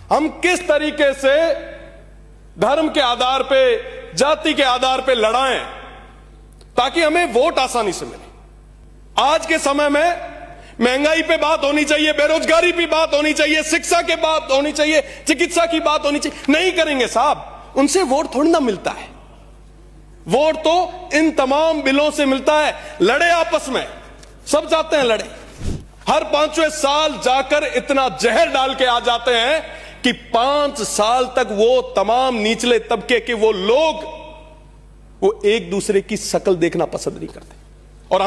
हम किस तरीके से धर्म के आधार पे, जाति के आधार पे लड़ाएं ताकि हमें वोट आसानी से मिले। आज के समय में महंगाई पे बात होनी चाहिए, बेरोजगारी पे बात होनी चाहिए, शिक्षा के बात होनी चाहिए, चिकित्सा की बात होनी चाहिए। नहीं करेंगे साहब, उनसे वोट थोड़ी ना मिलता है। वोट तो इन तमाम बिलों से मिलता है। लड़े आपस में, सब जाते हैं लड़े। हर 5वें साल जाकर इतना जहर डाल के आ जाते हैं कि 5 साल तक वो तमाम निचले तबके के वो लोग वो एक दूसरे की शक्ल देखना पसंद नहीं करते। और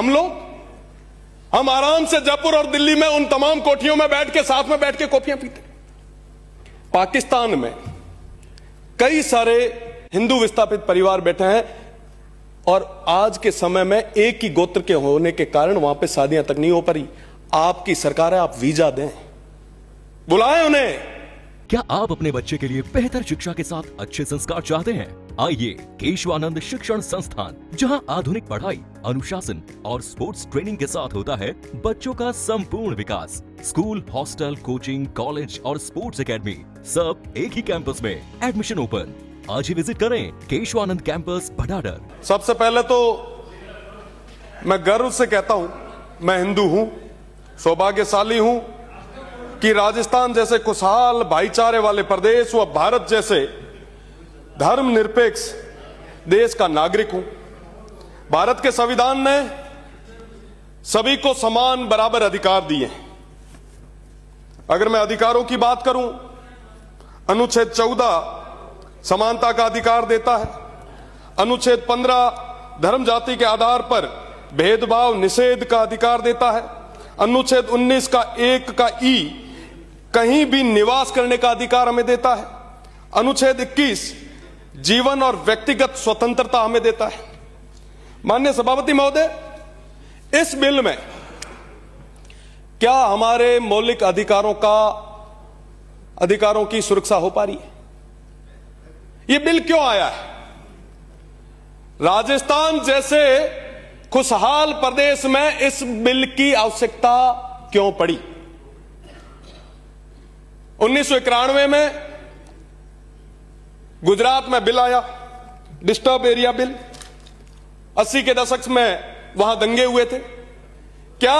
हम आराम से जयपुर और दिल्ली में उन तमाम कोठियों में बैठ के, साथ में बैठ के कॉफियां पीते। पाकिस्तान में कई सारे हिंदू विस्थापित परिवार बैठे हैं और आज के समय में एक ही गोत्र के होने के कारण वहां पे शादियां तक नहीं हो पारी। आपकी सरकार है, आप वीजा दें, बुलाएं उन्हें। क्या आप अपने बच्चे के लिए बेहतर शिक्षा के साथ अच्छे संस्कार चाहते हैं? आइए केशवानंद शिक्षण संस्थान, जहां आधुनिक पढ़ाई, अनुशासन और स्पोर्ट्स ट्रेनिंग के साथ होता है बच्चों का संपूर्ण विकास। स्कूल, हॉस्टल, कोचिंग, कॉलेज और स्पोर्ट्स एकेडमी सब एक ही कैंपस में। Admission open. आज ही विजिट करें केशवानंद कैंपस भटाडर। सबसे पहले तो मैं गर्व से कहता हूं, मैं हिंदू हूं, सौभाग्यशाली हूं कि राजस्थान जैसे खुशहाल भाईचारे वाले प्रदेश व भारत जैसे धर्मनिरपेक्ष देश का नागरिक हूं। भारत के संविधान ने सभी को समान बराबर अधिकार दिए हैं। अगर मैं अधिकारों की बात करूं, अनुच्छेद 14 समानता का अधिकार देता है। अनुच्छेद 15 धर्म जाति के आधार पर भेदभाव निषेध का अधिकार देता है। अनुच्छेद 19 का 1 का ई कहीं भी निवास करने का अधिकार हमें देता है। अनुच्छेद 21 जीवन और व्यक्तिगत स्वतंत्रता हमें देता है। माननीय सभापति महोदय, इस बिल में क्या हमारे मौलिक अधिकारों की सुरक्षा हो पा रही है? यह बिल क्यों आया है? राजस्थान जैसे खुशहाल प्रदेश में इस बिल की आवश्यकता क्यों पड़ी? 1991 में गुजरात में बिल आया, डिस्टर्ब एरिया बिल। 80 के दशक में वहां दंगे हुए थे। क्या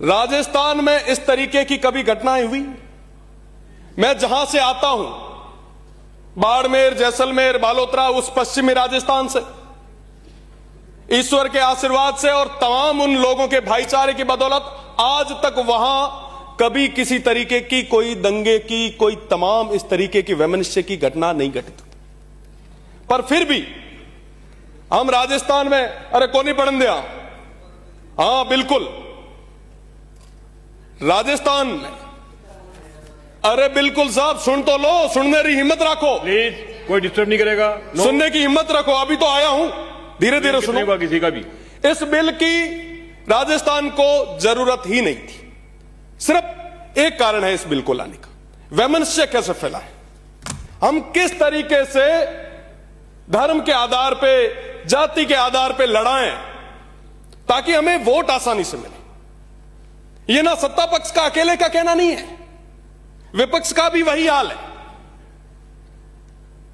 राजस्थान में इस तरीके की कभी घटनाएं हुई? मैं जहां से आता हूं, बाड़मेर, जैसलमेर, बालोतरा, उस पश्चिमी राजस्थान से, ईश्वर के आशीर्वाद से और तमाम उन लोगों के भाईचारे की बदौलत आज तक वहां कभी किसी तरीके की, कोई दंगे की, कोई तमाम इस तरीके की वैमनस्य की घटना नहीं घटित। पर फिर भी हम राजस्थान में, अरे कोनी पढ़न दिया, हां बिल्कुल राजस्थान में, अरे बिल्कुल साहब, सुन तो लो, सुनने की हिम्मत रखो प्लीज, कोई डिस्टर्ब नहीं करेगा। सुनने की हिम्मत रखो, अभी तो आया हूं, धीरे धीरे सुनो। किसी का भी इस बिल की राजस्थान को जरूरत ही नहीं थी। सिर्फ एक कारण है इस बिल को लाने का, वैमनस्य कैसे फैला है। हम किस तरीके से धर्म के आधार पे, जाति के आधार पे लड़ाएं ताकि हमें वोट आसानी से मिले। यह ना सत्ता पक्ष का अकेले का कहना नहीं है, विपक्ष का भी वही हाल है।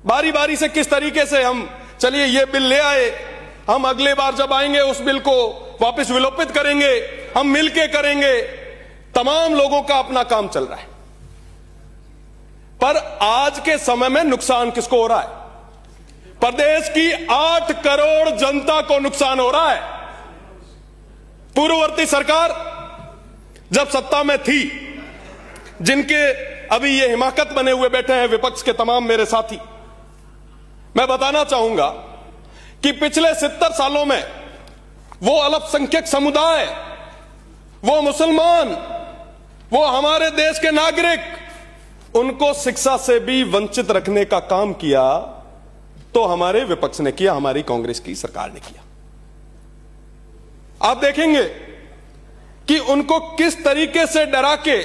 बारी बारी से किस तरीके से हम, चलिए ये बिल ले आए, हम अगले बार जब आएंगे उस बिल को वापस विलोपित करेंगे, हम मिलके करेंगे। तमाम लोगों का अपना काम चल रहा है, पर आज के समय में नुकसान किसको हो रहा है? प्रदेश की 8 करोड़ जनता को नुकसान हो रहा है। पूर्ववर्ती सरकार जब सत्ता में थी, जिनके अभी ये हिमाकत बने हुए बैठे हैं विपक्ष के तमाम मेरे साथी, मैं बताना चाहूंगा कि पिछले 70 सालों में वो अल्पसंख्यक समुदाय, वो मुसलमान, वो हमारे देश के नागरिक, उनको शिक्षा से भी वंचित रखने का काम किया तो हमारे विपक्ष ने किया, हमारी कांग्रेस की सरकार ने किया। आप देखेंगे कि उनको किस तरीके से डरा के,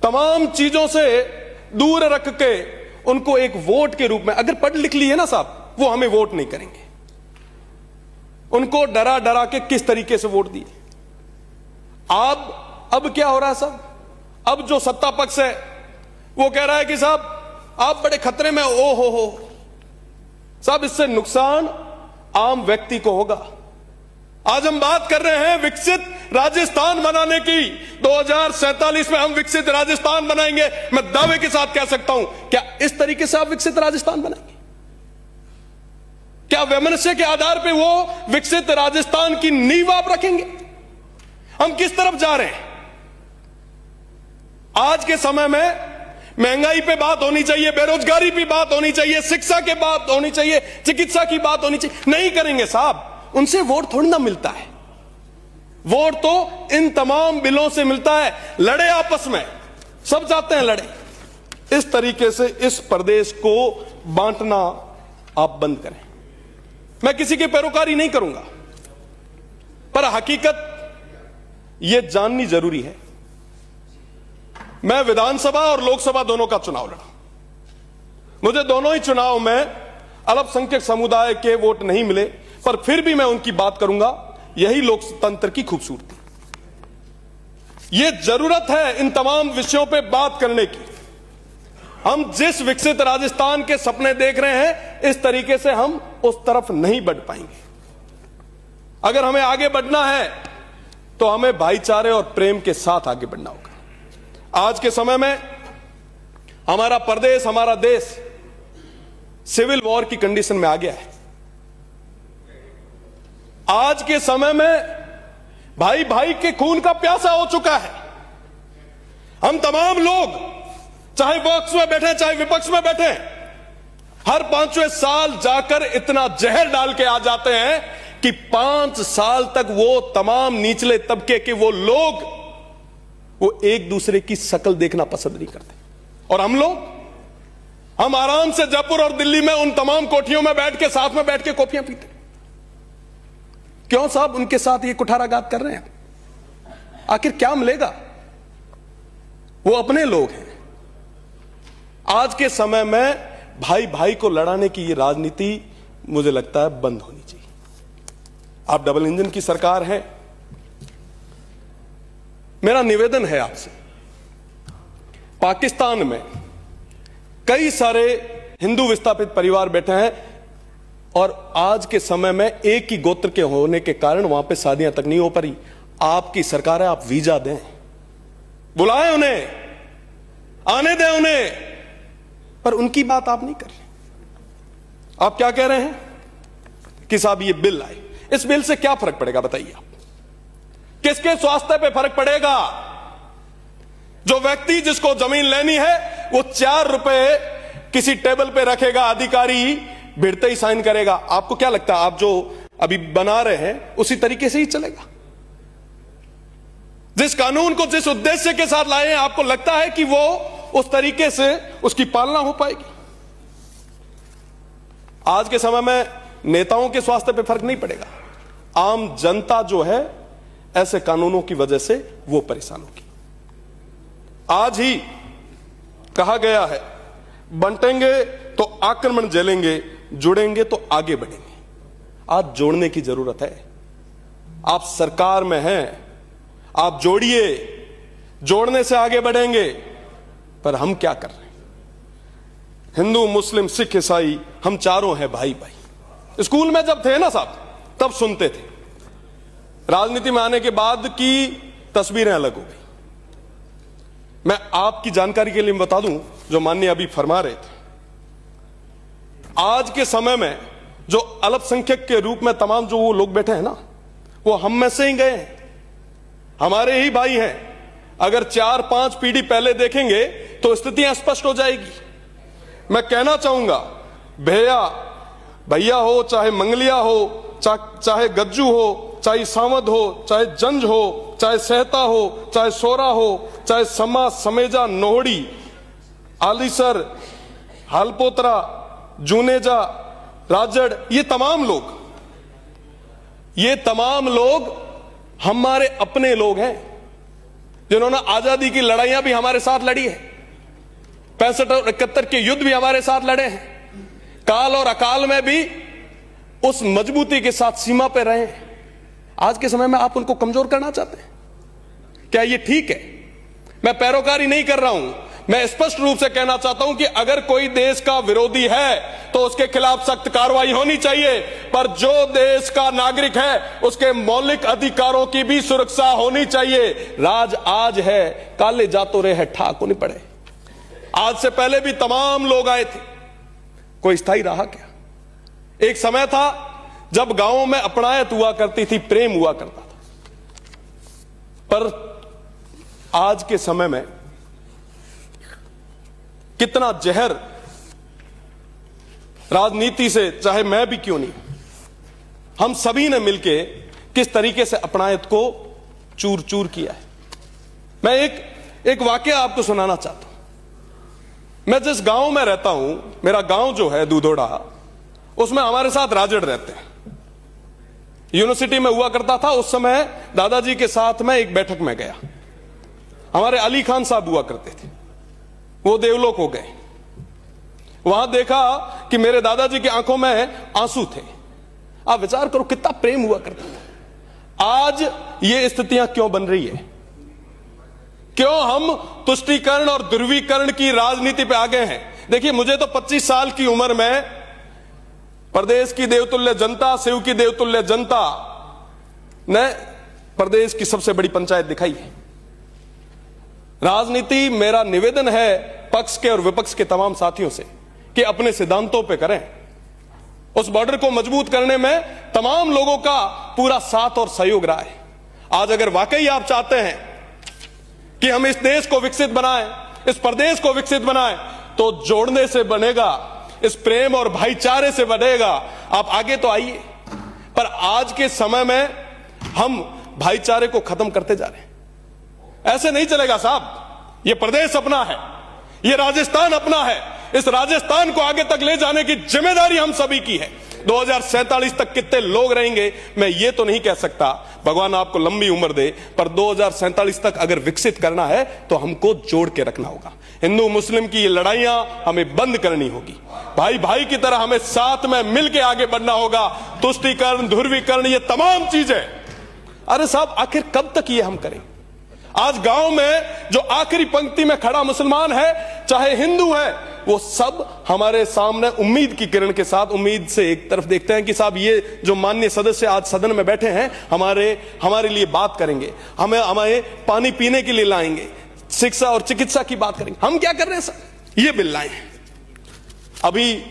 तमाम चीजों से दूर रख के, उनको एक वोट के रूप में, अगर पढ़ लिख लिए ना साहब, वो हमें वोट नहीं करेंगे। उनको डरा डरा के किस तरीके से वोट दिए। अब क्या हो रहा है साहब? अब जो सत्ता पक्ष है वो कह रहा है कि साहब आप बड़े खतरे में ओ हो साहब, इससे नुकसान आम व्यक्ति को होगा। आज हम बात कर रहे हैं विकसित राजस्थान बनाने की। 2047 में हम विकसित राजस्थान बनाएंगे। मैं दावे के साथ कह सकता हूं, क्या इस तरीके से आप विकसित राजस्थान बनाएंगे? क्या वैमनस्य के आधार पर वो विकसित राजस्थान की नींव आप रखेंगे? हम किस तरफ जा रहे हैं? आज के समय में महंगाई पे बात होनी चाहिए, बेरोजगारी पे बात होनी चाहिए, शिक्षा के बात होनी चाहिए, चिकित्सा की बात होनी चाहिए। नहीं करेंगे साहब, उनसे वोट थोड़ी ना मिलता है। वोट तो इन तमाम बिलों से मिलता है। लड़े आपस में, सब चाहते हैं लड़े। इस तरीके से इस प्रदेश को बांटना आप बंद करें। मैं किसी की पैरोकारी नहीं करूंगा, पर हकीकत यह जाननी जरूरी है। मैं विधानसभा और लोकसभा दोनों का चुनाव लड़ा। मुझे दोनों ही चुनाव में अल्पसंख्यक समुदाय के वोट नहीं मिले, पर फिर भी मैं उनकी बात करूंगा। यही लोकतंत्र की खूबसूरती। यह जरूरत है इन तमाम विषयों पे बात करने की। हम जिस विकसित राजस्थान के सपने देख रहे हैं, इस तरीके से हम उस तरफ नहीं बढ़ पाएंगे। अगर हमें आगे बढ़ना है तो हमें भाईचारे और प्रेम के साथ आगे बढ़ना होगा। आज के समय में हमारा प्रदेश, हमारा देश सिविल वॉर की कंडीशन में आ गया है। आज के समय में भाई भाई के खून का प्यासा हो चुका है। हम तमाम लोग, चाहे पक्ष में बैठे चाहे विपक्ष में बैठे, हर 5वें साल जाकर इतना जहर डाल के आ जाते हैं कि 5 साल तक वो तमाम निचले तबके के वो लोग वो एक दूसरे की शक्ल देखना पसंद नहीं करते। और हम आराम से जयपुर और दिल्ली में उन तमाम कोठियों में बैठ के, साथ में बैठ के कॉफियां पीते। क्यों साहब उनके साथ ये कुठाराघात कर रहे हैं? आखिर क्या मिलेगा? वो अपने लोग हैं। आज के समय में भाई भाई को लड़ाने की ये राजनीति मुझे लगता है बंद होनी चाहिए। आप डबल इंजन की सरकार है। मेरा निवेदन है आपसे, पाकिस्तान में कई सारे हिंदू विस्थापित परिवार बैठे हैं और आज के समय में एक ही गोत्र के होने के कारण वहां पे शादियां तक नहीं हो पारी। आपकी सरकार है, आप वीजा दें, बुलाएं उन्हें, आने दें उन्हें, पर उनकी बात आप नहीं कर रहे। आप क्या कह रहे हैं कि साहब ये बिल आए, इस बिल से क्या फर्क पड़ेगा बताइए आप? किसके स्वास्थ्य पे फर्क पड़ेगा? जो व्यक्ति जिसको जमीन लेनी है वो 4 रुपए किसी टेबल पे रखेगा, अधिकारी भिड़ते ही साइन करेगा। आपको क्या लगता है आप जो अभी बना रहे हैं उसी तरीके से ही चलेगा? जिस कानून को जिस उद्देश्य के साथ लाए हैं, आपको लगता है कि वो उस तरीके से उसकी पालना हो पाएगी? आज के समय में नेताओं के स्वास्थ्य पे फर्क नहीं पड़ेगा। आम जनता जो है ऐसे कानूनों की वजह से वो परेशान होगी। आज ही कहा गया है, बंटेंगे तो आक्रमण झेलेंगे, जुड़ेंगे तो आगे बढ़ेंगे। आज जोड़ने की जरूरत है। आप सरकार में हैं, आप जोड़िए, जोड़ने से आगे बढ़ेंगे। पर हम क्या कर रहे हैं? हिंदू, मुस्लिम, सिख, ईसाई, हम चारों हैं भाई भाई। स्कूल में जब थे ना साहब, तब सुनते थे। राजनीति में आने के बाद की तस्वीरें अलग हो गई। मैं आपकी जानकारी के लिए बता दूं, जो माननीय अभी फरमा रहे थे, आज के समय में जो अल्पसंख्यक के रूप में तमाम जो वो लोग बैठे हैं ना, वो हम में से ही गए हैं, हमारे ही भाई हैं। अगर 4-5 पीढ़ी पहले देखेंगे तो स्थितियां स्पष्ट हो जाएगी। मैं कहना चाहूंगा, भैया हो, चाहे मंगलिया हो, चाहे गज्जू हो, चाहे सावध हो, चाहे जंज हो, चाहे सहता हो, चाहे सोरा हो, चाहे समा, समेजा, नोहड़ी, आलीसर, हालपोत्रा, जूनेजा, राजड़, ये तमाम लोग हमारे अपने लोग हैं, जिन्होंने आजादी की लड़ाइयां भी हमारे साथ लड़ी है। 65 और 71 के युद्ध भी हमारे साथ लड़े हैं। काल और अकाल में भी उस मजबूती के साथ सीमा पे रहे हैं। आज के समय में आप उनको कमजोर करना चाहते हैं? क्या ये ठीक है? मैं पैरोकारी नहीं कर रहा हूं, मैं स्पष्ट रूप से कहना चाहता हूं कि अगर कोई देश का विरोधी है तो उसके खिलाफ सख्त कार्रवाई होनी चाहिए, पर जो देश का नागरिक है उसके मौलिक अधिकारों की भी सुरक्षा होनी चाहिए। राज आज है, काले जातो रहे है, ठाक नहीं पड़े। आज से पहले भी तमाम लोग आए थे, कोई स्थायी रहा क्या? एक समय था जब गांवों में अपनायत हुआ करती थी, प्रेम हुआ करता था, पर आज के समय में कितना जहर राजनीति से, चाहे मैं भी क्यों नहीं, हम सभी ने मिलकर किस तरीके से अपनायत को चूर चूर किया है। मैं एक वाकया आपको सुनाना चाहता हूं। मैं जिस गांव में रहता हूं, मेरा गांव जो है दूधोड़ा, उसमें हमारे साथ राजड़ रहते हैं। यूनिवर्सिटी में हुआ करता था उस समय, दादाजी के साथ में एक बैठक में गया। हमारे अली खान साहब हुआ करते थे, वो देवलोक हो गए। वहां देखा कि मेरे दादाजी की आंखों में आंसू थे। आप विचार करो कितना प्रेम हुआ करता था। आज ये स्थितियां क्यों बन रही है? क्यों हम तुष्टीकरण और ध्रुवीकरण की राजनीति पे आ गए हैं? देखिए, मुझे तो 25 साल की उम्र में प्रदेश की देवतुल्य जनता, शिव की देवतुल्य जनता ने प्रदेश की सबसे बड़ी पंचायत दिखाई है। राजनीति, मेरा निवेदन है पक्ष के और विपक्ष के तमाम साथियों से कि अपने सिद्धांतों पे करें। उस बॉर्डर को मजबूत करने में तमाम लोगों का पूरा साथ और सहयोग रहा है। आज अगर वाकई आप चाहते हैं कि हम इस देश को विकसित बनाएं, इस प्रदेश को विकसित बनाएं, तो जोड़ने से बनेगा, इस प्रेम और भाईचारे से बनेगा। आप आगे तो आइए, पर आज के समय में हम भाईचारे को खत्म करते जा रहे हैं। ऐसे नहीं चलेगा साहब। ये प्रदेश अपना है, ये राजस्थान अपना है। इस राजस्थान को आगे तक ले जाने की जिम्मेदारी हम सभी की है। 2047 तक कितने लोग रहेंगे मैं ये तो नहीं कह सकता, भगवान आपको लंबी उम्र दे, पर 2047 तक अगर विकसित करना है तो हमको जोड़ के रखना होगा। हिंदू मुस्लिम की ये लड़ाइयां हमें बंद करनी होगी। भाई भाई की तरह हमें साथ में मिलकर आगे बढ़ना होगा। तुष्टीकरण, ध्रुवीकरण, ये तमाम चीजें, अरे साहब आखिर कब तक ये हम करें? आज गांव में जो आखिरी पंक्ति में खड़ा मुसलमान है, चाहे हिंदू है, वो सब हमारे सामने उम्मीद की किरण के साथ, उम्मीद से एक तरफ देखते हैं कि साहब ये जो माननीय सदस्य आज सदन में बैठे हैं हमारे लिए बात करेंगे, हमें पानी पीने के लिए लाएंगे, शिक्षा और चिकित्सा की बात करेंगे। हम क्या कर रहे हैं सर? ये बिल लाए हैं। अभी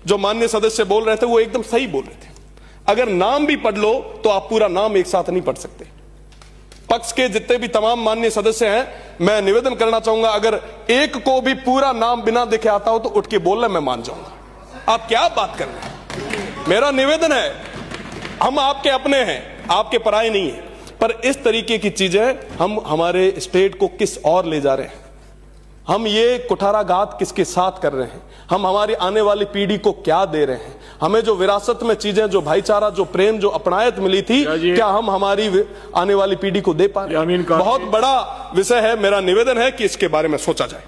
जो माननीय सदस्य बोल रहे थे वो एकदम सही बोल रहे थे। अगर नाम भी पढ़ लो तो आप पूरा नाम एक साथ नहीं पढ़ सकते। पक्ष के जितने भी तमाम माननीय सदस्य हैं, मैं निवेदन करना चाहूंगा, अगर एक को भी पूरा नाम बिना देखे आता हो तो उठ के बोलना, मैं मान जाऊंगा। आप क्या बात कर रहे हैं? मेरा निवेदन है, हम आपके अपने हैं, आपके पराये नहीं है, पर इस तरीके की चीजें हम हमारे स्टेट को किस और ले जा रहे हैं? हम ये कुठाराघात किसके साथ कर रहे हैं? हम हमारी आने वाली पीढ़ी को क्या दे रहे हैं? हमें जो विरासत में चीजें, जो भाईचारा, जो प्रेम, जो अपनायत मिली थी, क्या हम हमारी आने वाली पीढ़ी को दे पा रहे हैं? बहुत बड़ा विषय है। मेरा निवेदन है कि इसके बारे में सोचा जाए।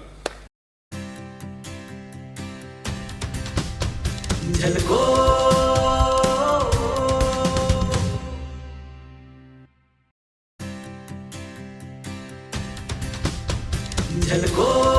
झलको